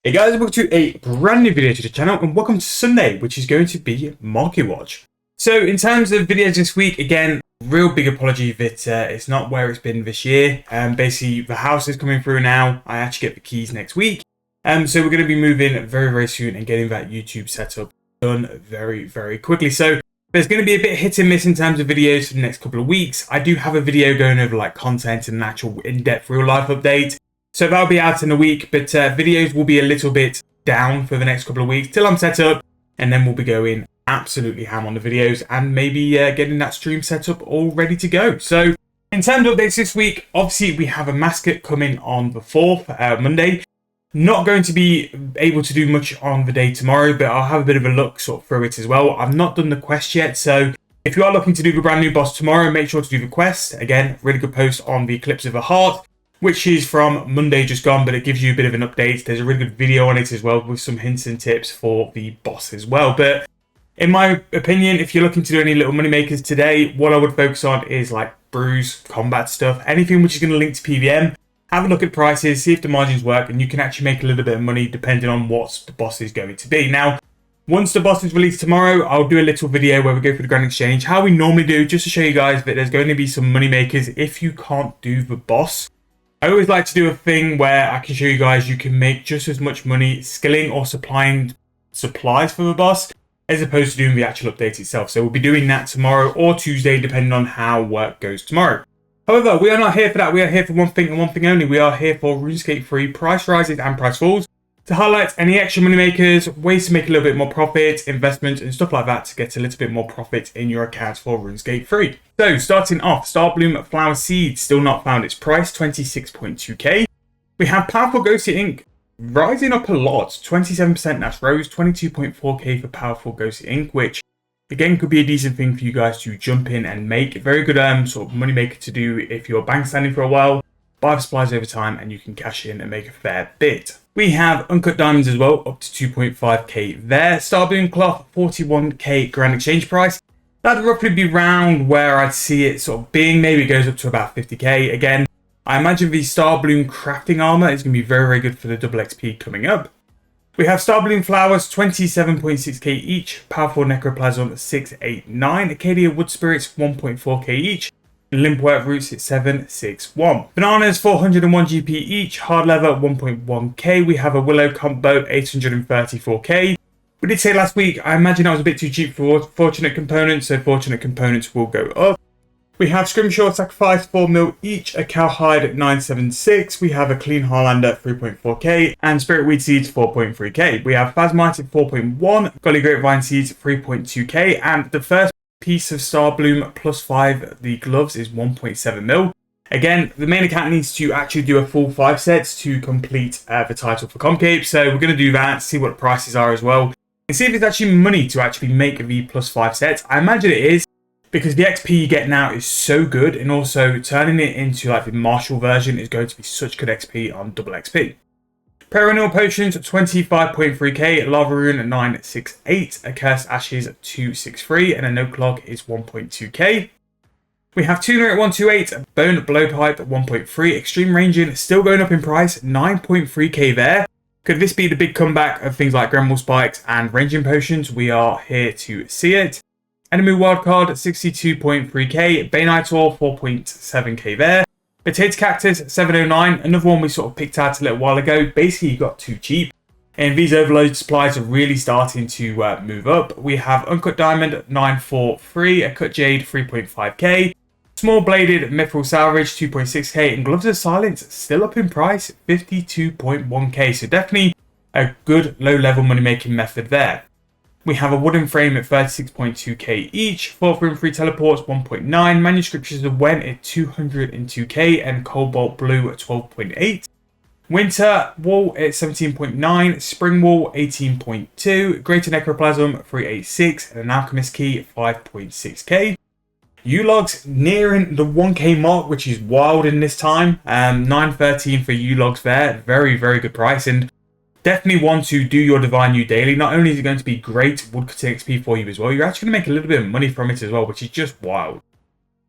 Hey guys, welcome to a brand new video to the channel and welcome to Sunday, which is going to be Marketwatch. So in terms of videos this week, again, real big apology that it's not where it's been this year. Basically, the house is coming through now. I actually get the keys next week. So we're going to be moving very, very soon and getting that YouTube setup done very, very quickly. So there's going to be a bit hit and miss in terms of videos for the next couple of weeks. I do have a video going over like content and an actual in-depth real life update. So that'll be out in a week, but videos will be a little bit down for the next couple of weeks till I'm set up, and then we'll be going absolutely ham on the videos and maybe getting that stream set up all ready to go. So in terms of updates this week, obviously we have Amacsut coming on the 4th, Monday. Not going to be able to do much on the day tomorrow, but I'll have a bit of a look sort of through it as well. I've not done the quest yet, so if you are looking to do the brand new boss tomorrow, make sure to do the quest. Again, really good post on the Eclipse of the Heart, which is from Monday just gone, but it gives you a bit of an update. There's a really good video on it as well with some hints and tips for the boss as well. But in my opinion, if you're looking to do any little money makers today, what I would focus on is like brews, combat stuff, anything which is going to link to PVM. Have a look at prices, see if the margins work, and you can actually make a little bit of money depending on what the boss is going to be. Now, once the boss is released tomorrow, I'll do a little video where we go through the Grand Exchange, how we normally do, just to show you guys that there's going to be some money makers if you can't do the boss. I always like to do a thing where I can show you guys you can make just as much money skilling or supplying supplies for the boss as opposed to doing the actual update itself. So we'll be doing that tomorrow or Tuesday depending on how work goes tomorrow. However, we are not here for that. We are here for one thing and one thing only. We are here for Runescape free price rises and price falls to highlight any extra money makers, ways to make a little bit more profit, investments and stuff like that to get a little bit more profit in your account for Runescape free. So starting off, Starbloom Flower Seed still not found its price, 26.2k. We have Powerful Ghostly Ink rising up a lot, 27% that's rose, 22.4k for Powerful Ghostly Ink, which again could be a decent thing for you guys to jump in and make. Very good sort of money maker to do if you're bank standing for a while. Buy the supplies over time and you can cash in and make a fair bit. We have Uncut Diamonds as well, up to 2.5k there. Starbloom Cloth, 41k Grand Exchange price. That'd roughly be round where I'd see it sort of being. Maybe it goes up to about 50k. Again, I imagine the Starbloom Crafting Armor is going to be very, very good for the double XP coming up. We have Starbloom Flowers, 27.6k each. Powerful Necroplasm, 689. Acadia Wood Spirits, 1.4k each. Limpwork Roots at 761. Bananas 401 GP each. Hard Leather 1.1k. We have a Willow Combo 834k. We did say last week, I imagine that was a bit too cheap for Fortunate Components, so Fortunate Components will go up. We have Scrimshaw Sacrifice 4 mil each. A Cowhide at 976. We have a Clean Harlander 3.4k. And Spirit Weed Seeds 4.3k. We have Phasmite at 4.1. Golly Grapevine Seeds 3.2k. And the first piece of Starbloom plus 5, the gloves, is 1.7 mil. Again, the main account needs to actually do a full 5 sets to complete the title for Comcape. So we're going to do that, see what the prices are as well, and see if it's actually money to actually make the plus 5 sets. I imagine it is, because the XP you get now is so good, and also turning it into like the Marshall version is going to be such good XP on double XP. Perennial Potions 25.3k, Lava Rune 968, a Cursed Ashes 263, and a No Clog is 1.2k. We have Tuner at 128, Bone Blowpipe at 1.3, Extreme Ranging still going up in price, 9.3k there. Could this be the big comeback of things like Gremwall Spikes and Ranging Potions? We are here to see it. Enemy Wildcard 62.3k, Baneitor 4.7k there. Potato Cactus 709, another one we sort of picked out a little while ago. Basically, you got too cheap. And these overload supplies are really starting to move up. We have Uncut Diamond 943, a Cut Jade 3.5k, Small Bladed Mithril Salvage 2.6k, and Gloves of Silence still up in price, 52.1k. So definitely a good low-level money-making method there. We have a Wooden Frame at 36.2k each, 4th Room Free Teleports 1.9, Manuscriptures of Wen at 202k, and Cobalt Blue at 12.8. Winter Wall at 17.9, Spring Wall 18.2, Greater Necroplasm 386, and an Alchemist Key 5.6k. U-Logs nearing the 1k mark, which is wild in this time. 913 for U-Logs there, very, very good price, and definitely want to do your Divine New daily. Not only is it going to be great woodcutting XP for you as well, you're actually going to make a little bit of money from it as well, which is just wild.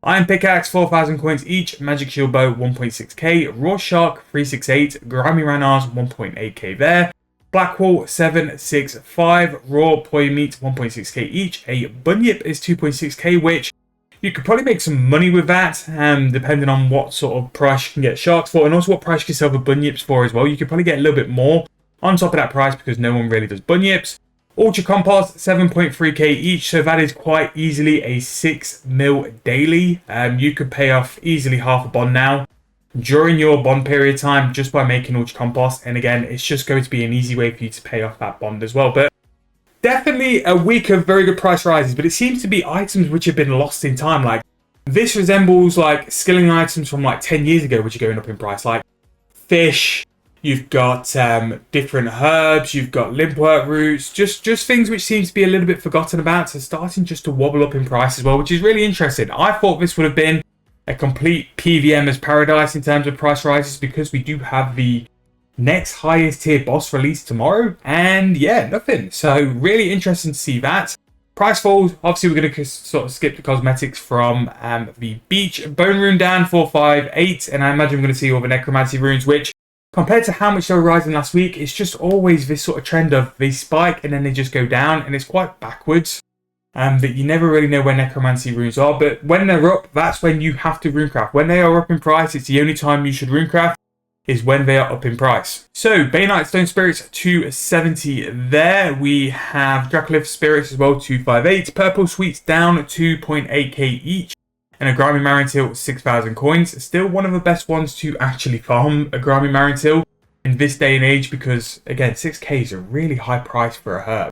Iron Pickaxe 4,000 coins each, Magic Shield Bow 1.6k, Raw Shark 368, Grimy Ranars 1.8k there, Blackwall 765, raw poi meat 1.6k each. A bunyip is 2.6k, which you could probably make some money with that, depending on what sort of price you can get sharks for, and also what price you can sell the bunyips for as well. You could probably get a little bit more on top of that price because no one really does bunyips. Ultra compost 7.3k each, so that is quite easily a 6 mil daily. You could pay off easily half a bond now during your bond period time just by making ultra compost, and again, it's just going to be an easy way for you to pay off that bond as well. But definitely a week of very good price rises, but it seems to be items which have been lost in time. Like, this resembles like skilling items from like 10 years ago which are going up in price, like fish. You've got different herbs, you've got limp work roots, just things which seem to be a little bit forgotten about, so starting just to wobble up in price as well, which is really interesting. I thought this would have been a complete PVM as paradise in terms of price rises, because we do have the next highest tier boss release tomorrow, and yeah, nothing. So really interesting to see that. Price falls, obviously we're going to sort of skip the cosmetics from the beach. Bone rune down 458, and I imagine we're going to see all the necromancy runes, which compared to how much they were rising last week, it's just always this sort of trend of they spike and then they just go down, and it's quite backwards. That you never really know where necromancy runes are, but when they're up, that's when you have to runecraft. When they are up in price, it's the only time you should runecraft, is when they are up in price. So Bainite Stone Spirits 270 there. We have Dracolith Spirits as well 258. Purple Sweets down 2.8k each. And a Grimy Marintil 6,000 coins. Still one of the best ones to actually farm a Grimy Marintil in this day and age, because again 6k is a really high price for a herb.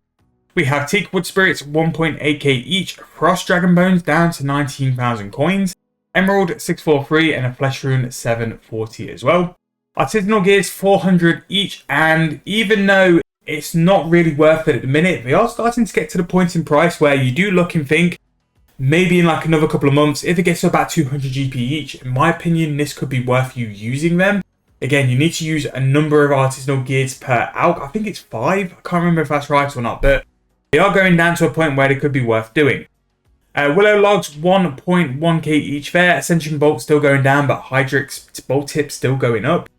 We have Teakwood Spirits 1.8k each. Frost Dragon Bones down to 19,000 coins. Emerald 643 and a Flesh Rune 740 as well. Artisanal Gears 400 each, and even though it's not really worth it at the minute, they are starting to get to the point in price where you do look and think, maybe in like another couple of months, if it gets to about 200 GP each, in my opinion, this could be worth you using them. Again, you need to use a number of artisanal gears per alch. I think it's 5. I can't remember if that's right or not, but they are going down to a point where they could be worth doing. Willow Logs 1.1k each there. Ascension Bolt still going down, but Hydrix Bolt Tip still going up.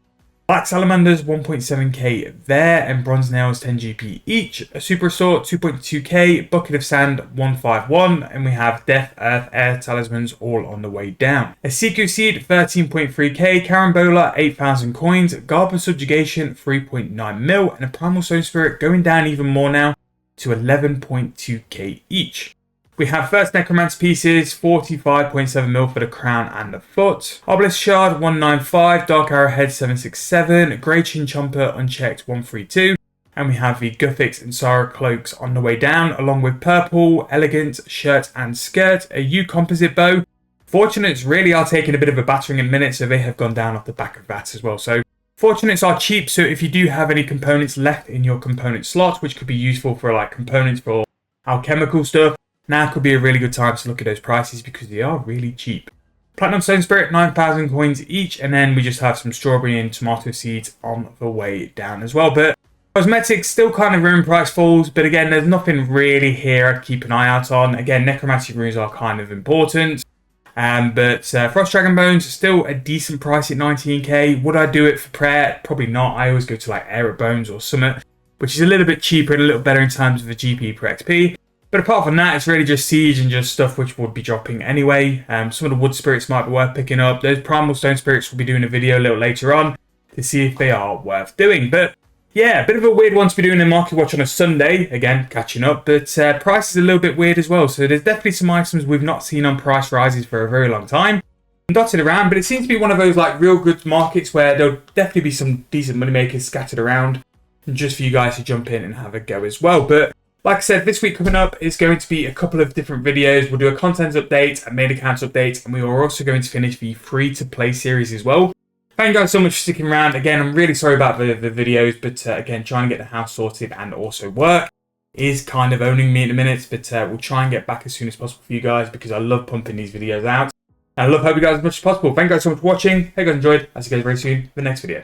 Black Salamanders 1.7k there, and Bronze Nails 10 GP each. A Super Sword 2.2k, Bucket of Sand 151, and we have Death, Earth, Air Talismans all on the way down. A Siku Seed 13.3k, Carambola 8,000 coins, Garb Subjugation 3.9 mil, and a Primal Stone Spirit going down even more now to 11.2k each. We have First Necromancer Pieces, 45.7 mil for the crown and the foot. Obelisk Shard, 195. Dark Arrowhead, 767. Grey Chin Chomper, unchecked, 132. And we have the Guthix and Sarah Cloaks on the way down, along with Purple, Elegant, Shirt and Skirt. A U Composite Bow. Fortunates really are taking a bit of a battering in a minute, so they have gone down off the back of that as well. So Fortunates are cheap, so if you do have any components left in your component slot, which could be useful for like components for alchemical stuff, now could be a really good time to look at those prices because they are really cheap. Platinum Stone Spirit, 9,000 coins each, and then we just have some strawberry and tomato seeds on the way down as well. But cosmetics still kind of ruin price falls, but again, there's nothing really here to keep an eye out on. Again, necromancy runes are kind of important. But Frost Dragon Bones still a decent price at 19k. Would I do it for prayer? Probably not. I always go to like Air Bones or Summit, which is a little bit cheaper and a little better in terms of the GP per XP. But apart from that, it's really just Siege and just stuff which would be dropping anyway. Some of the Wood Spirits might be worth picking up. Those Primal Stone Spirits will be doing a video a little later on to see if they are worth doing. But yeah, a bit of a weird one to be doing in Marketwatch on a Sunday. Again, catching up. But price is a little bit weird as well. So there's definitely some items we've not seen on price rises for a very long time. Dotted around, but it seems to be one of those like real good markets where there'll definitely be some decent money makers scattered around. And just for you guys to jump in and have a go as well. But like I said, this week coming up is going to be a couple of different videos. We'll do a content update, a main account update, and we are also going to finish the free-to-play series as well. Thank you guys so much for sticking around. Again, I'm really sorry about the videos, but again, trying to get the house sorted and also work is kind of owning me in a minute, but we'll try and get back as soon as possible for you guys because I love pumping these videos out. And I love helping you guys as much as possible. Thank you guys so much for watching. Hope you guys enjoyed. I'll see you guys very soon for the next video.